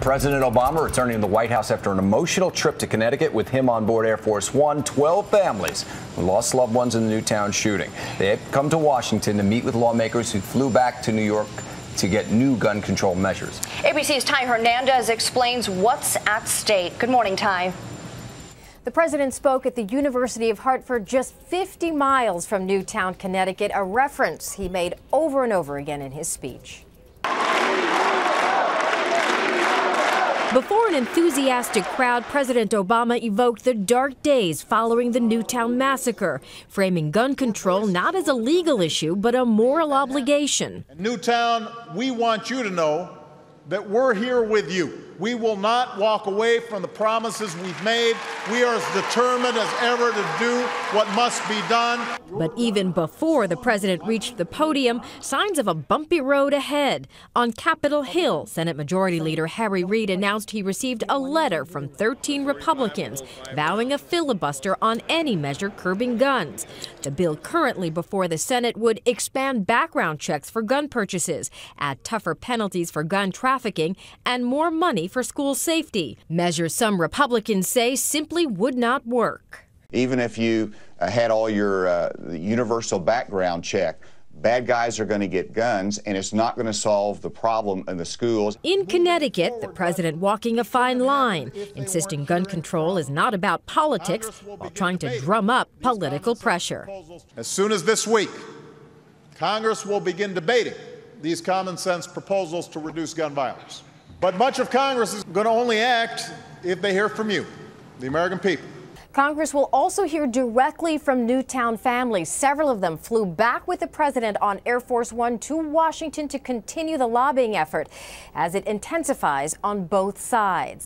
President Obama returning to the White House after an emotional trip to Connecticut. With him on board Air Force One, 12 families who lost loved ones in the Newtown shooting. They have come to Washington to meet with lawmakers who flew back to New York to get new gun control measures. ABC's Ty Hernandez explains what's at stake. Good morning, Ty. The president spoke at the University of Hartford, just 50 miles from Newtown, Connecticut, a reference he made over and over again in his speech. Before an enthusiastic crowd, President Obama evoked the dark days following the Newtown massacre, framing gun control not as a legal issue, but a moral obligation. In Newtown, we want you to know that we're here with you. We will not walk away from the promises we've made. We are as determined as ever to do what must be done. But even before the president reached the podium, signs of a bumpy road ahead. On Capitol Hill, Senate Majority Leader Harry Reid announced he received a letter from 13 Republicans vowing a filibuster on any measure curbing guns. The bill currently before the Senate would expand background checks for gun purchases, add tougher penalties for gun trafficking, and more money for school safety. Measures some Republicans say simply would not work. Even if you had all your universal background check, bad guys are going to get guns, and it's not going to solve the problem in the schools. In Connecticut, the president walking a fine line, insisting gun control is not about politics while trying to drum up political pressure. As soon as this week, Congress will begin debating these common sense proposals to reduce gun violence. But much of Congress is going to only act if they hear from you, the American people. Congress will also hear directly from Newtown families. Several of them flew back with the president on Air Force One to Washington to continue the lobbying effort as it intensifies on both sides.